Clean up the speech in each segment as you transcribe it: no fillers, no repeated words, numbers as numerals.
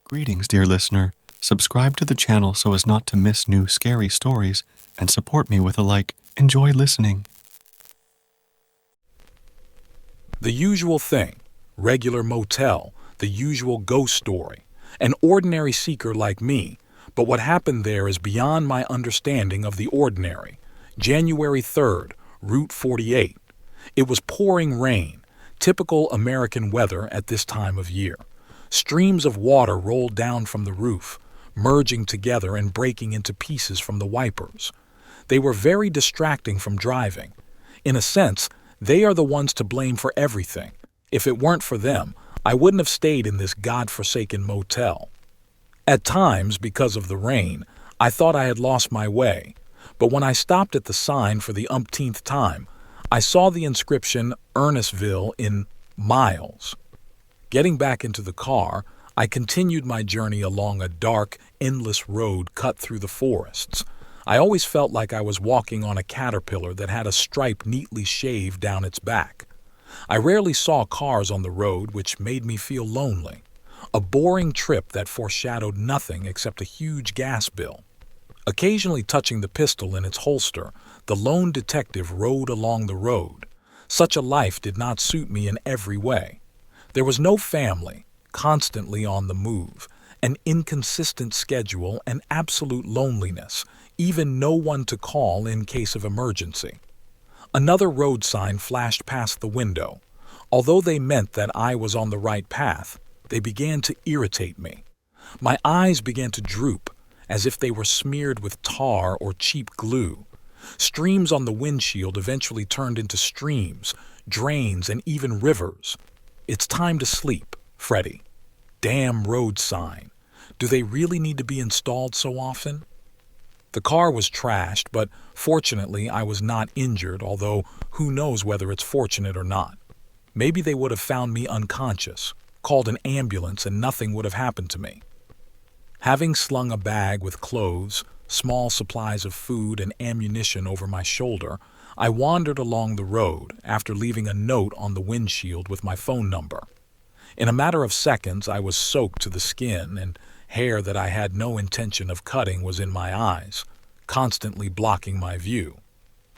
Greetings, dear listener. Subscribe to the channel so as not to miss new scary stories and support me with a like. Enjoy listening. The usual thing, regular motel, the usual ghost story, an ordinary seeker like me, but what happened there is beyond my understanding of the ordinary. January 3rd, Route 48. It was pouring rain, typical American weather at this time of year. Streams of water rolled down from the roof, merging together and breaking into pieces from the wipers. They were very distracting from driving. In a sense, they are the ones to blame for everything. If it weren't for them, I wouldn't have stayed in this godforsaken motel. At times, because of the rain, I thought I had lost my way, but when I stopped at the sign for the umpteenth time, I saw the inscription Earnestville in miles. Getting back into the car, I continued my journey along a dark, endless road cut through the forests. I always felt like I was walking on a caterpillar that had a stripe neatly shaved down its back. I rarely saw cars on the road, which made me feel lonely. A boring trip that foreshadowed nothing except a huge gas bill. Occasionally touching the pistol in its holster, the lone detective rode along the road. Such a life did not suit me in every way. There was no family, constantly on the move, an inconsistent schedule, and absolute loneliness, even no one to call in case of emergency. Another road sign flashed past the window. Although they meant that I was on the right path, they began to irritate me. My eyes began to droop, as if they were smeared with tar or cheap glue. Streams on the windshield eventually turned into streams, drains, and even rivers. It's time to sleep, Freddie. Damn road sign. Do they really need to be installed so often? The car was trashed, but fortunately I was not injured, although who knows whether it's fortunate or not. Maybe they would have found me unconscious, called an ambulance, and nothing would have happened to me. Having slung a bag with clothes, small supplies of food, and ammunition over my shoulder, I wandered along the road after leaving a note on the windshield with my phone number. In a matter of seconds, I was soaked to the skin, and hair that I had no intention of cutting was in my eyes, constantly blocking my view.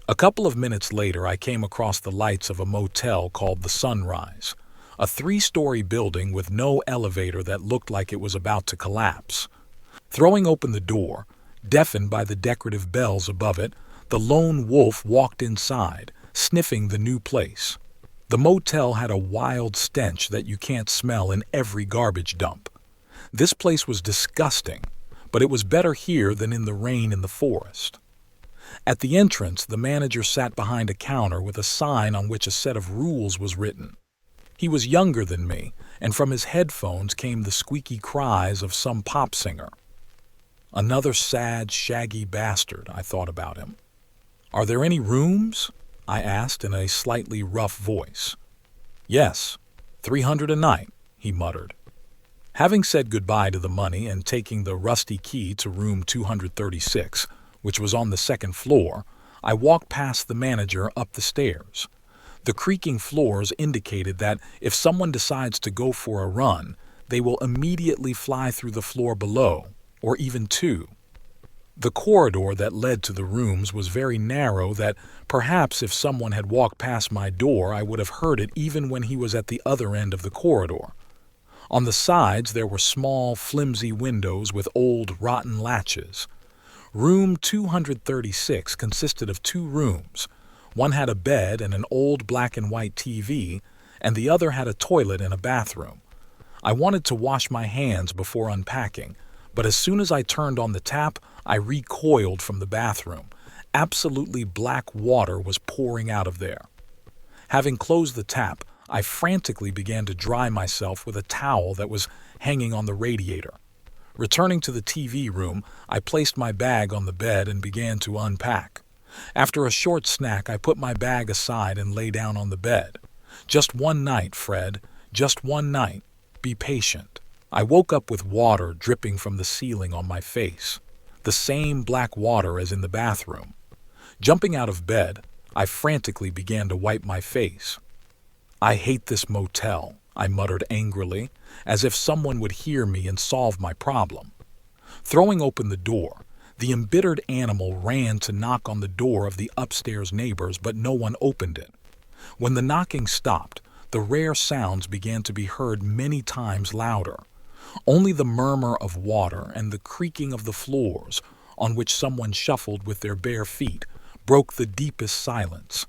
A couple of minutes later, I came across the lights of a motel called the Sunrise, a 3-story building with no elevator that looked like it was about to collapse. Throwing open the door, deafened by the decorative bells above it, the lone wolf walked inside, sniffing the new place. The motel had a wild stench that you can't smell in every garbage dump. This place was disgusting, but it was better here than in the rain in the forest. At the entrance, the manager sat behind a counter with a sign on which a set of rules was written. He was younger than me, and from his headphones came the squeaky cries of some pop singer. Another sad, shaggy bastard, I thought about him. "Are there any rooms?" I asked in a slightly rough voice. "Yes, 300 a night," he muttered. Having said goodbye to the money and taking the rusty key to room 236, which was on the second floor, I walked past the manager up the stairs. The creaking floors indicated that if someone decides to go for a run, they will immediately fly through the floor below, or even 2. The corridor that led to the rooms was very narrow that perhaps if someone had walked past my door, I would have heard it even when he was at the other end of the corridor. On the sides there were small, flimsy windows with old, rotten latches. Room 236 consisted of 2 rooms. One had a bed and an old black and white TV, and the other had a toilet and a bathroom. I wanted to wash my hands before unpacking, but as soon as I turned on the tap, I recoiled from the bathroom. Absolutely black water was pouring out of there. Having closed the tap, I frantically began to dry myself with a towel that was hanging on the radiator. Returning to the TV room, I placed my bag on the bed and began to unpack. After a short snack, I put my bag aside and lay down on the bed. Just one night, Fred. Just one night. Be patient. I woke up with water dripping from the ceiling on my face. The same black water as in the bathroom. Jumping out of bed, I frantically began to wipe my face. I hate this motel, I muttered angrily, as if someone would hear me and solve my problem. Throwing open the door, the embittered animal ran to knock on the door of the upstairs neighbors, but no one opened it. When the knocking stopped, the rare sounds began to be heard many times louder. Only the murmur of water and the creaking of the floors, on which someone shuffled with their bare feet, broke the deepest silence.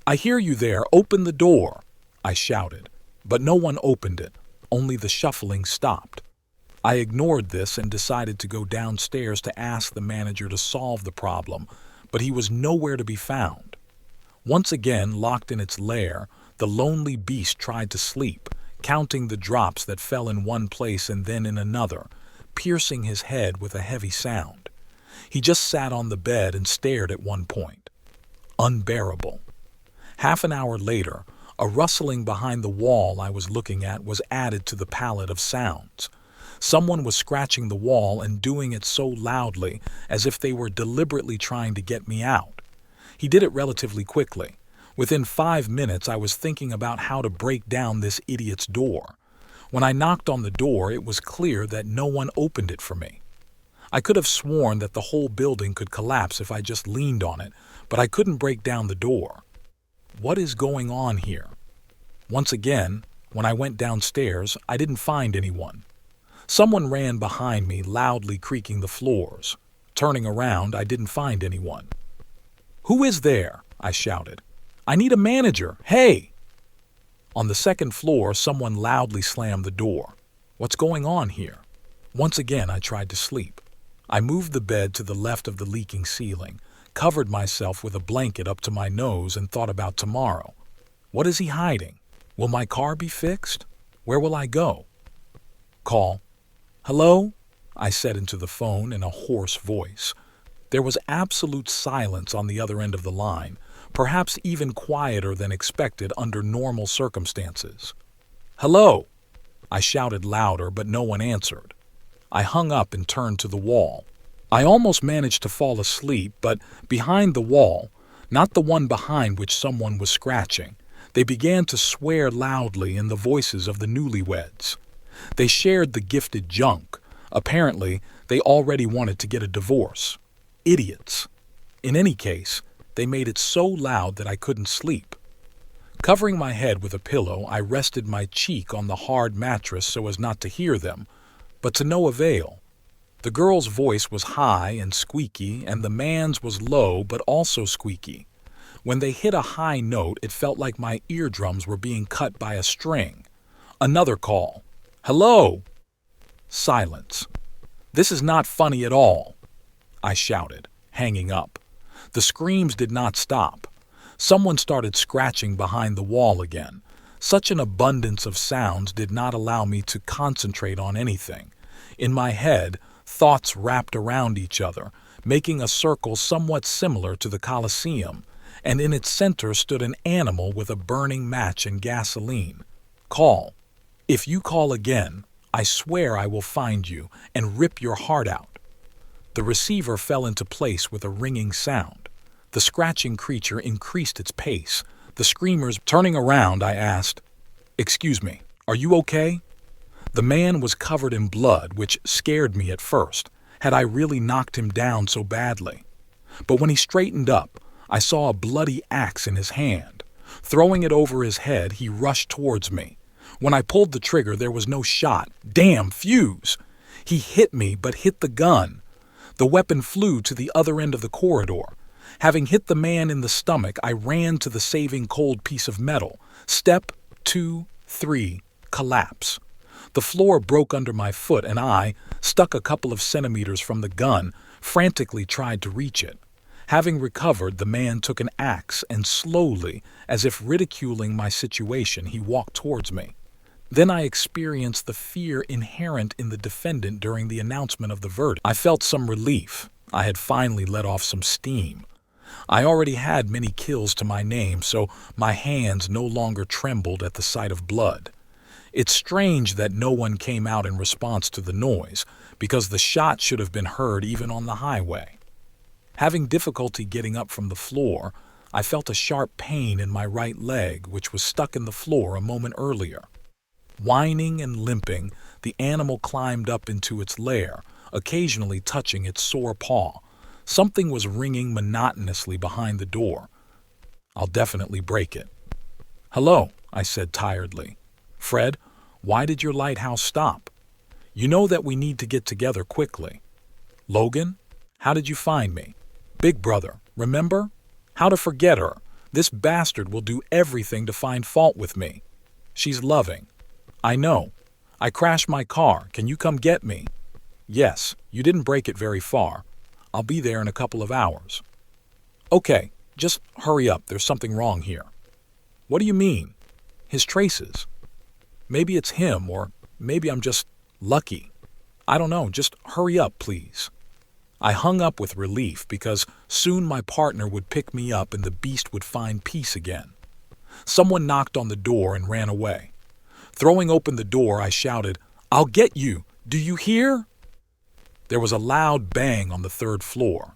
"I hear you there, open the door," I shouted, but no one opened it, only the shuffling stopped. I ignored this and decided to go downstairs to ask the manager to solve the problem, but he was nowhere to be found. Once again, locked in its lair, the lonely beast tried to sleep, counting the drops that fell in one place and then in another, piercing his head with a heavy sound. He just sat on the bed and stared at one point. Unbearable. Half an hour later, a rustling behind the wall I was looking at was added to the palette of sounds. Someone was scratching the wall and doing it so loudly as if they were deliberately trying to get me out. He did it relatively quickly. Within 5 minutes, I was thinking about how to break down this idiot's door. When I knocked on the door, it was clear that no one opened it for me. I could have sworn that the whole building could collapse if I just leaned on it, but I couldn't break down the door. What is going on here? Once again, when I went downstairs, I didn't find anyone. Someone ran behind me, loudly creaking the floors. Turning around, I didn't find anyone. "Who is there?" I shouted. "I need a manager. Hey!" On the second floor, someone loudly slammed the door. What's going on here? Once again, I tried to sleep. I moved the bed to the left of the leaking ceiling, covered myself with a blanket up to my nose, and thought about tomorrow. What is he hiding? Will my car be fixed? Where will I go? Call. "Hello?" I said into the phone in a hoarse voice. There was absolute silence on the other end of the line, perhaps even quieter than expected under normal circumstances. "Hello!" I shouted louder, but no one answered. I hung up and turned to the wall. I almost managed to fall asleep, but behind the wall, not the one behind which someone was scratching, they began to swear loudly in the voices of the newlyweds. They shared the gifted junk. Apparently, they already wanted to get a divorce. Idiots. In any case, they made it so loud that I couldn't sleep. Covering my head with a pillow, I rested my cheek on the hard mattress so as not to hear them, but to no avail. The girl's voice was high and squeaky, and the man's was low but also squeaky. When they hit a high note, it felt like my eardrums were being cut by a string. Another call. "Hello!" Silence. "This is not funny at all," I shouted, hanging up. The screams did not stop. Someone started scratching behind the wall again. Such an abundance of sounds did not allow me to concentrate on anything. In my head, thoughts wrapped around each other, making a circle somewhat similar to the Colosseum, and in its center stood an animal with a burning match and gasoline. Call. "If you call again, I swear I will find you and rip your heart out." The receiver fell into place with a ringing sound. The scratching creature increased its pace. The screamers. Turning around, I asked, "Excuse me, are you okay?" The man was covered in blood, which scared me at first. Had I really knocked him down so badly? But when he straightened up, I saw a bloody axe in his hand. Throwing it over his head, he rushed towards me. When I pulled the trigger, there was no shot. Damn fuse! He hit me, but hit the gun. The weapon flew to the other end of the corridor. Having hit the man in the stomach, I ran to the saving cold piece of metal. Step 2, 3, collapse. The floor broke under my foot, and I, stuck a couple of centimeters from the gun, frantically tried to reach it. Having recovered, the man took an axe and slowly, as if ridiculing my situation, he walked towards me. Then I experienced the fear inherent in the defendant during the announcement of the verdict. I felt some relief. I had finally let off some steam. I already had many kills to my name, so my hands no longer trembled at the sight of blood. It's strange that no one came out in response to the noise, because the shot should have been heard even on the highway. Having difficulty getting up from the floor, I felt a sharp pain in my right leg, which was stuck in the floor a moment earlier. Whining and limping, the animal climbed up into its lair, occasionally touching its sore paw. Something was ringing monotonously behind the door. I'll definitely break it. "Hello," I said tiredly. "Fred, why did your lighthouse stop? You know that we need to get together quickly." "Logan, how did you find me?" "Big brother, remember? How to forget her? This bastard will do everything to find fault with me. She's loving." "I know. I crashed my car. Can you come get me?" "Yes, you didn't break it very far. I'll be there in a couple of hours." "Okay, just hurry up. There's something wrong here." "What do you mean?" "His traces. Maybe it's him, or maybe I'm just lucky. I don't know. Just hurry up, please." I hung up with relief because soon my partner would pick me up and the beast would find peace again. Someone knocked on the door and ran away. Throwing open the door, I shouted, "I'll get you! Do you hear?" There was a loud bang on the third floor.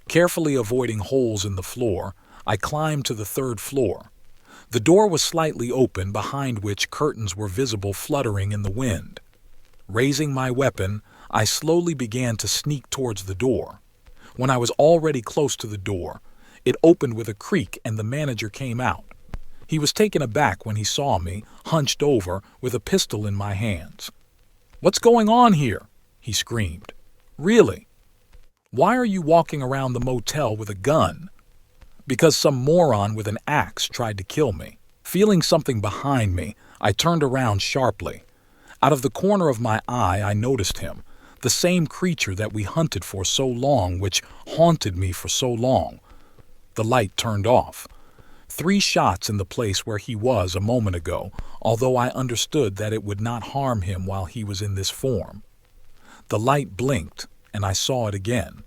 Carefully avoiding holes in the floor, I climbed to the third floor. The door was slightly open, behind which curtains were visible fluttering in the wind. Raising my weapon, I slowly began to sneak towards the door. When I was already close to the door, it opened with a creak and the manager came out. He was taken aback when he saw me, hunched over, with a pistol in my hands. "What's going on here?" he screamed. "Really? Why are you walking around the motel with a gun?" "Because some moron with an axe tried to kill me." Feeling something behind me, I turned around sharply. Out of the corner of my eye, I noticed him, the same creature that we hunted for so long, which haunted me for so long. The light turned off. 3 shots in the place where he was a moment ago, although I understood that it would not harm him while he was in this form. The light blinked, and I saw it again.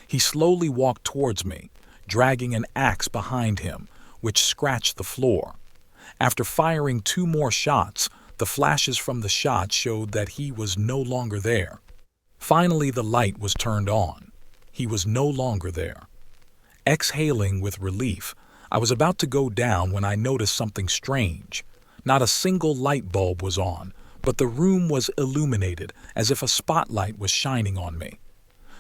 He slowly walked towards me, dragging an axe behind him, which scratched the floor. After firing 2 more shots, the flashes from the shot showed that he was no longer there. Finally, the light was turned on. He was no longer there. Exhaling with relief, I was about to go down when I noticed something strange. Not a single light bulb was on, but the room was illuminated as if a spotlight was shining on me.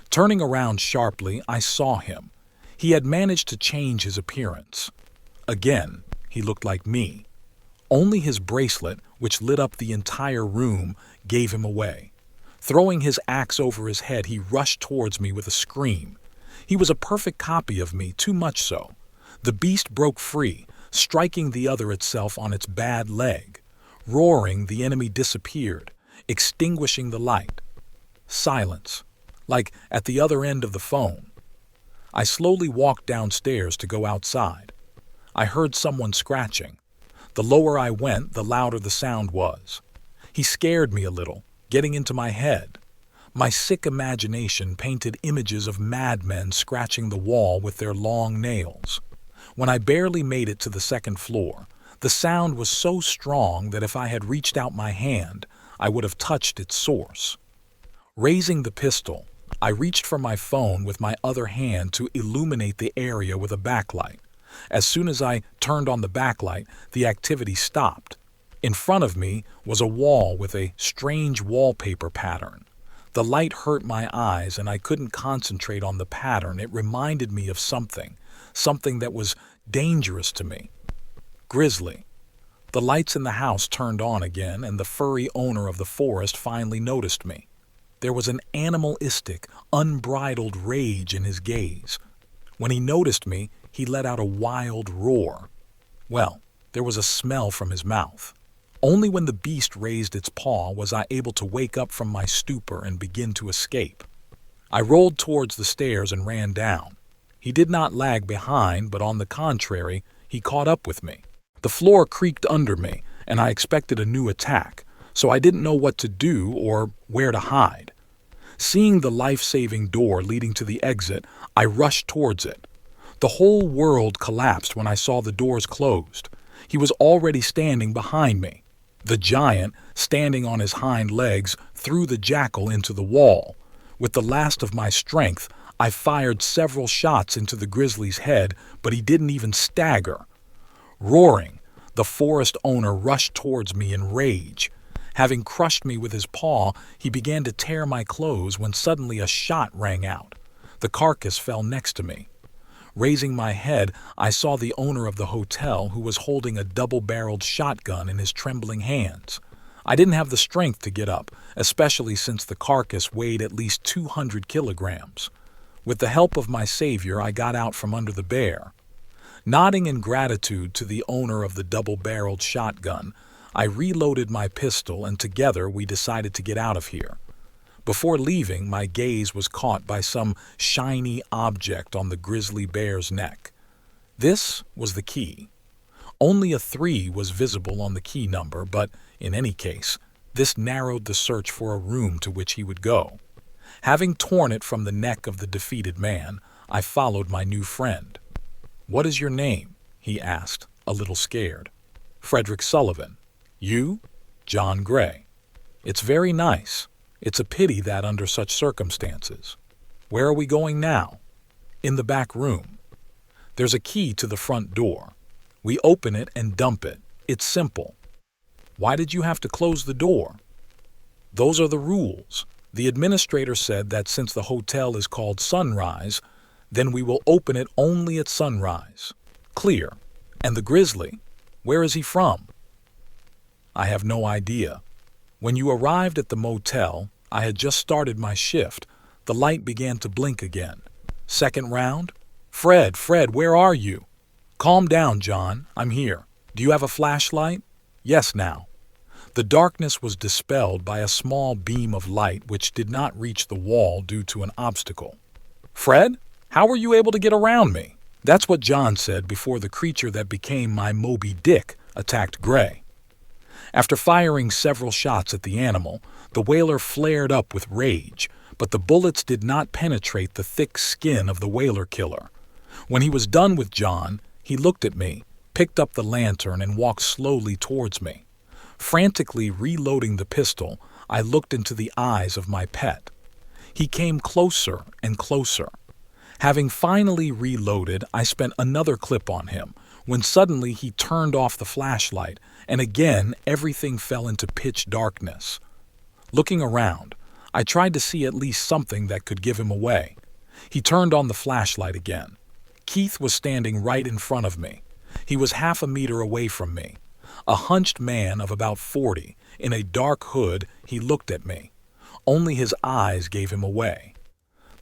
Turning around sharply, I saw him. He had managed to change his appearance. Again, he looked like me. Only his bracelet, which lit up the entire room, gave him away. Throwing his axe over his head, he rushed towards me with a scream. He was a perfect copy of me, too much so. The beast broke free, striking the other itself on its bad leg. Roaring, the enemy disappeared, extinguishing the light. Silence, like at the other end of the phone. I slowly walked downstairs to go outside. I heard someone scratching. The lower I went, the louder the sound was. He scared me a little, getting into my head. My sick imagination painted images of madmen scratching the wall with their long nails. When I barely made it to the 2nd floor, the sound was so strong that if I had reached out my hand, I would have touched its source. Raising the pistol, I reached for my phone with my other hand to illuminate the area with a backlight. As soon as I turned on the backlight, the activity stopped. In front of me was a wall with a strange wallpaper pattern. The light hurt my eyes and I couldn't concentrate on the pattern. It reminded me of something that was dangerous to me. Grizzly. The lights in the house turned on again and the furry owner of the forest finally noticed me. There was an animalistic, unbridled rage in his gaze. When he noticed me, he let out a wild roar. Well, there was a smell from his mouth. Only when the beast raised its paw was I able to wake up from my stupor and begin to escape. I rolled towards the stairs and ran down. He did not lag behind, but on the contrary, he caught up with me. The floor creaked under me, and I expected a new attack, so I didn't know what to do or where to hide. Seeing the life-saving door leading to the exit, I rushed towards it. The whole world collapsed when I saw the doors closed. He was already standing behind me. The giant, standing on his hind legs, threw the jackal into the wall. With the last of my strength, I fired several shots into the grizzly's head, but he didn't even stagger. Roaring, the forest owner rushed towards me in rage. Having crushed me with his paw, he began to tear my clothes when suddenly a shot rang out. The carcass fell next to me. Raising my head, I saw the owner of the hotel, who was holding a double-barreled shotgun in his trembling hands. I didn't have the strength to get up, especially since the carcass weighed at least 200 kilograms. With the help of my savior, I got out from under the bear. Nodding in gratitude to the owner of the double-barreled shotgun, I reloaded my pistol, and together we decided to get out of here. Before leaving, my gaze was caught by some shiny object on the grizzly bear's neck. This was the key. Only a 3 was visible on the key number, but in any case, this narrowed the search for a room to which he would go. Having torn it from the neck of the defeated man, I followed my new friend. "What is your name?" he asked, a little scared. "Frederick Sullivan." "You?" "John Gray." "It's very nice. It's a pity that under such circumstances." "Where are we going now?" "In the back room. There's a key to the front door. We open it and dump it. It's simple." "Why did you have to close the door?" "Those are the rules. The administrator said that since the hotel is called Sunrise, then we will open it only at sunrise." "Clear. And the grizzly, where is he from?" "I have no idea. When you arrived at the motel, I had just started my shift. The light began to blink again. Second round? Fred, where are you?" "Calm down, John. I'm here. Do you have a flashlight?" "Yes, now." The darkness was dispelled by a small beam of light which did not reach the wall due to an obstacle. "Fred, how were you able to get around me?" That's what John said before the creature that became my Moby Dick attacked Gray. After firing several shots at the animal, the whaler flared up with rage, but the bullets did not penetrate the thick skin of the whaler killer. When he was done with John, he looked at me, picked up the lantern, and walked slowly towards me. Frantically reloading the pistol, I looked into the eyes of my pet. He came closer and closer. Having finally reloaded, I spent another clip on him, when suddenly he turned off the flashlight, and again everything fell into pitch darkness. Looking around, I tried to see at least something that could give him away. He turned on the flashlight again. Keith was standing right in front of me. He was half a meter away from me. A hunched man of about 40, in a dark hood, he looked at me. Only his eyes gave him away.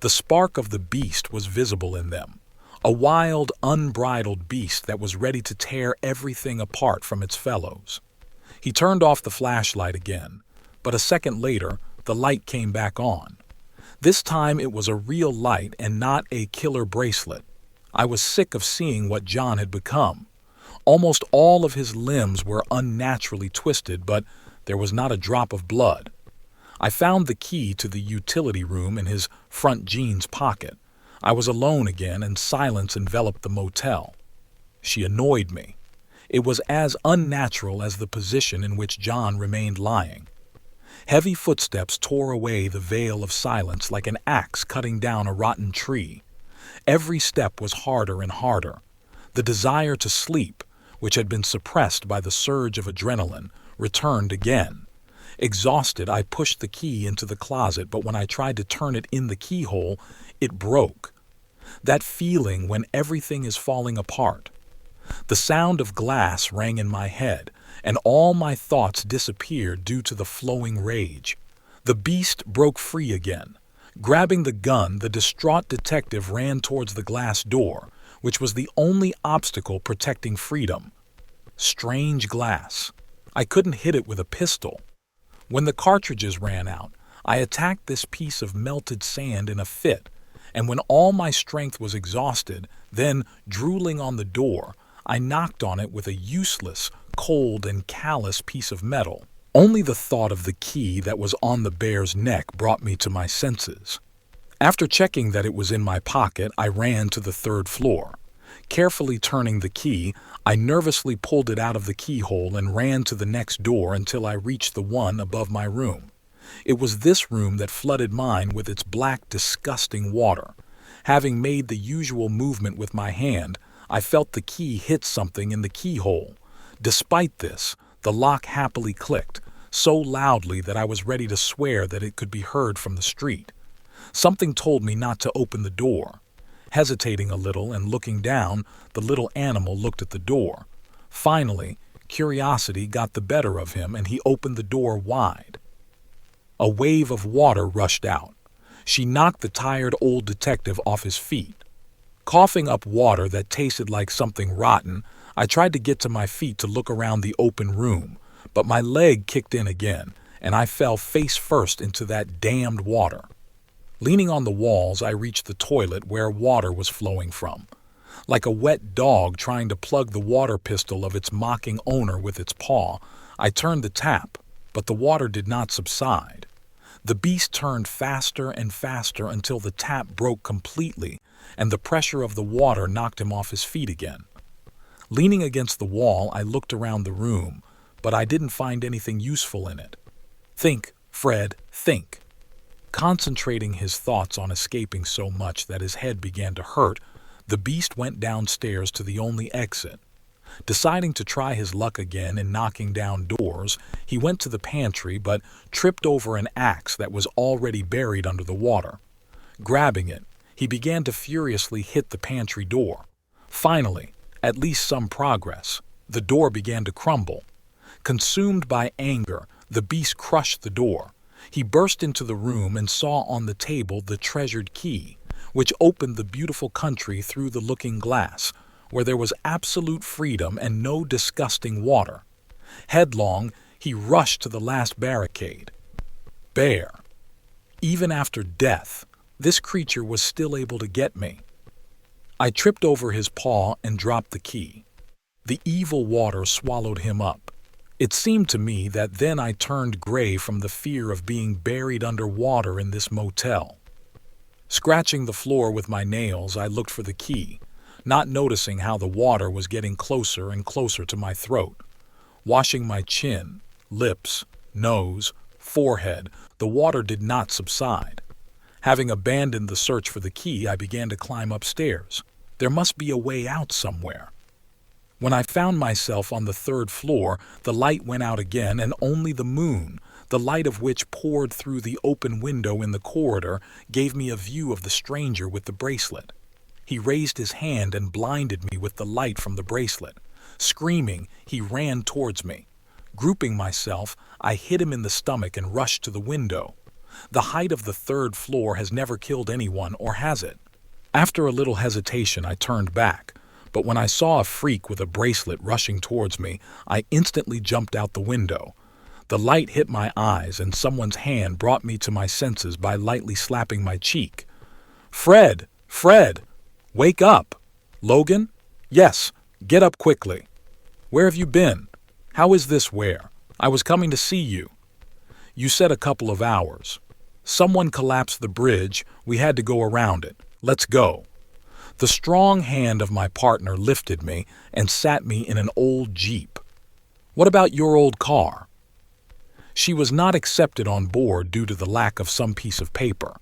The spark of the beast was visible in them, a wild, unbridled beast that was ready to tear everything apart from its fellows. He turned off the flashlight again, but a second later, the light came back on. This time it was a real light and not a killer bracelet. I was sick of seeing what John had become. Almost all of his limbs were unnaturally twisted, but there was not a drop of blood. I found the key to the utility room in his front jeans pocket. I was alone again, and silence enveloped the motel. She annoyed me. It was as unnatural as the position in which John remained lying. Heavy footsteps tore away the veil of silence like an axe cutting down a rotten tree. Every step was harder and harder. The desire to sleep, which had been suppressed by the surge of adrenaline, returned again. Exhausted, I pushed the key into the closet, but when I tried to turn it in the keyhole, it broke. That feeling when everything is falling apart. The sound of glass rang in my head, and all my thoughts disappeared due to the flowing rage. The beast broke free again. Grabbing the gun, the distraught detective ran towards the glass door, which was the only obstacle protecting freedom. Strange glass. I couldn't hit it with a pistol. When the cartridges ran out, I attacked this piece of melted sand in a fit, and when all my strength was exhausted, then, drooling on the door, I knocked on it with a useless, cold, and callous piece of metal. Only the thought of the key that was on the bear's neck brought me to my senses. After checking that it was in my pocket, I ran to the third floor. Carefully turning the key, I nervously pulled it out of the keyhole and ran to the next door until I reached the one above my room. It was this room that flooded mine with its black, disgusting water. Having made the usual movement with my hand, I felt the key hit something in the keyhole. Despite this, the lock happily clicked, so loudly that I was ready to swear that it could be heard from the street. Something told me not to open the door. Hesitating a little and looking down, the little animal looked at the door. Finally, curiosity got the better of him and he opened the door wide. A wave of water rushed out. She knocked the tired old detective off his feet. Coughing up water that tasted like something rotten, I tried to get to my feet to look around the open room, but my leg kicked in again, and I fell face first into that damned water. Leaning on the walls, I reached the toilet where water was flowing from. Like a wet dog trying to plug the water pistol of its mocking owner with its paw, I turned the tap, but the water did not subside. The beast turned faster and faster until the tap broke completely, and the pressure of the water knocked him off his feet again. Leaning against the wall, I looked around the room, but I didn't find anything useful in it. Think, Fred, think. Concentrating his thoughts on escaping so much that his head began to hurt, the beast went downstairs to the only exit. Deciding to try his luck again in knocking down doors, he went to the pantry but tripped over an axe that was already buried under the water. Grabbing it, he began to furiously hit the pantry door. Finally, at least some progress. The door began to crumble. Consumed by anger, the beast crushed the door. He burst into the room and saw on the table the treasured key, which opened the beautiful country through the looking glass, where there was absolute freedom and no disgusting water. Headlong, he rushed to the last barricade. Bear. Even after death, this creature was still able to get me. I tripped over his paw and dropped the key. The evil water swallowed him up. It seemed to me that then I turned gray from the fear of being buried under water in this motel. Scratching the floor with my nails, I looked for the key, not noticing how the water was getting closer and closer to my throat. Washing my chin, lips, nose, forehead, the water did not subside. Having abandoned the search for the key, I began to climb upstairs. There must be a way out somewhere. When I found myself on the 3rd floor, the light went out again, and only the moon, the light of which poured through the open window in the corridor, gave me a view of the stranger with the bracelet. He raised his hand and blinded me with the light from the bracelet. Screaming, he ran towards me. Grouping myself, I hit him in the stomach and rushed to the window. The height of the 3rd floor has never killed anyone, or has it? After a little hesitation, I turned back. But when I saw a freak with a bracelet rushing towards me, I instantly jumped out the window. The light hit my eyes, and someone's hand brought me to my senses by lightly slapping my cheek. "Fred! Fred! Wake up! Logan? Yes, get up quickly. Where have you been? How is this where? I was coming to see you. You said a couple of hours. Someone collapsed the bridge. We had to go around it. Let's go." The strong hand of my partner lifted me and sat me in an old Jeep. "What about your old car?" She was not accepted on board due to the lack of some piece of paper.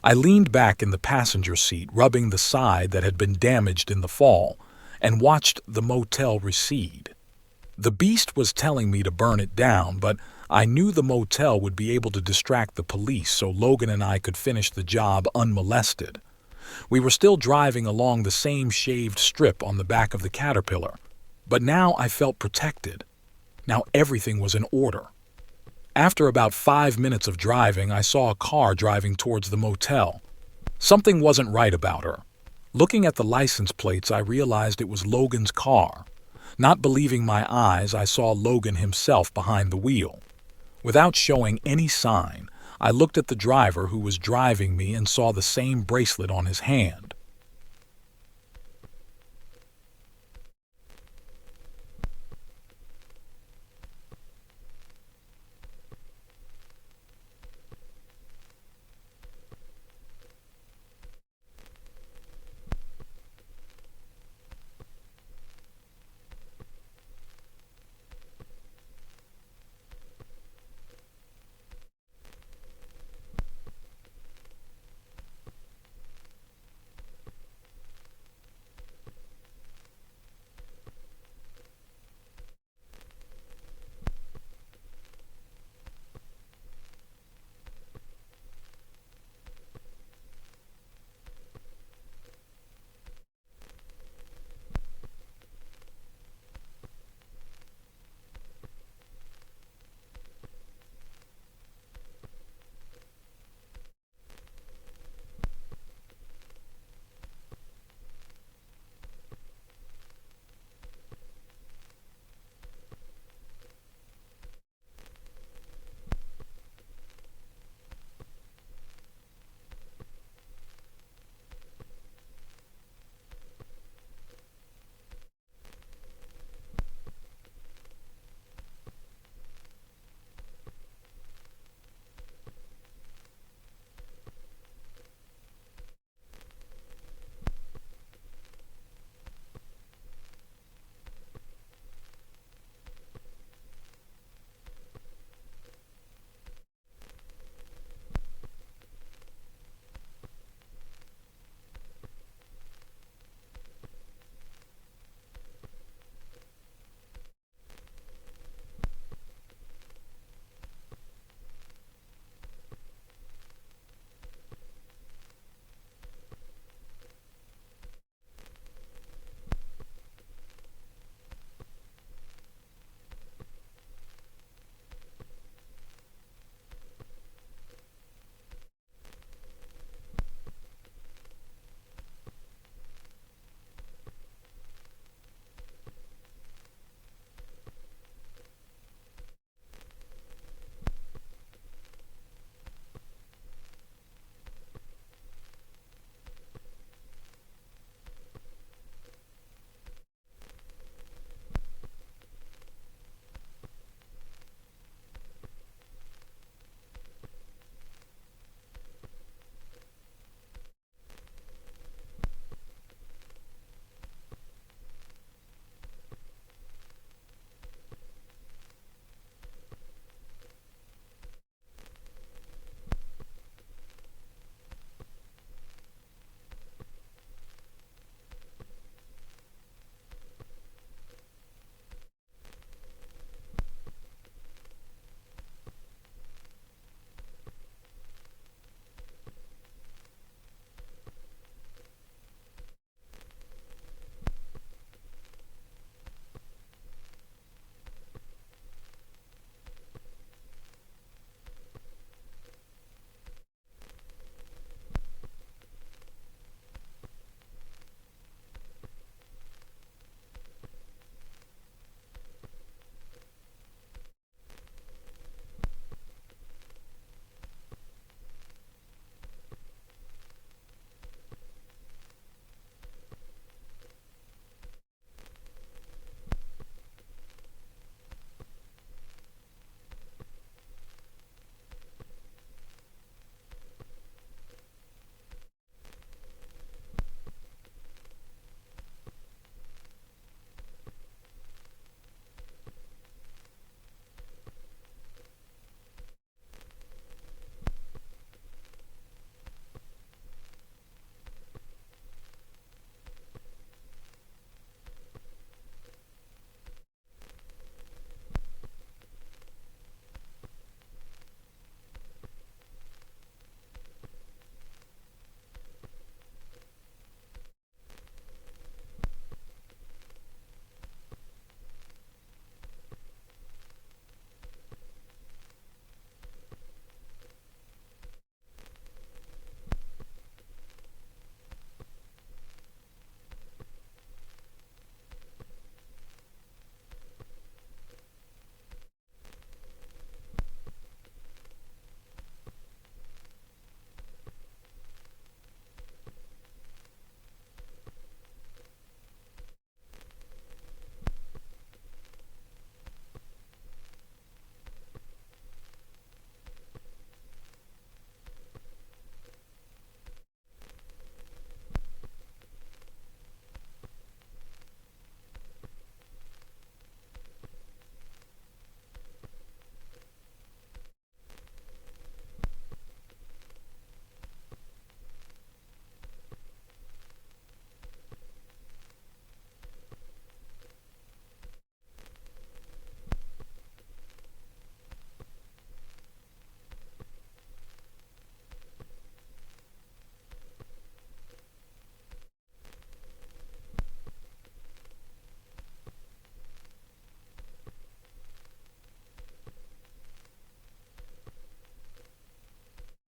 I leaned back in the passenger seat, rubbing the side that had been damaged in the fall, and watched the motel recede. The beast was telling me to burn it down, but I knew the motel would be able to distract the police so Logan and I could finish the job unmolested. We were still driving along the same shaved strip on the back of the Caterpillar, but now I felt protected. Now everything was in order. After about 5 minutes of driving, I saw a car driving towards the motel. Something wasn't right about her. Looking at the license plates, I realized it was Logan's car. Not believing my eyes, I saw Logan himself behind the wheel. Without showing any sign, I looked at the driver who was driving me and saw the same bracelet on his hand.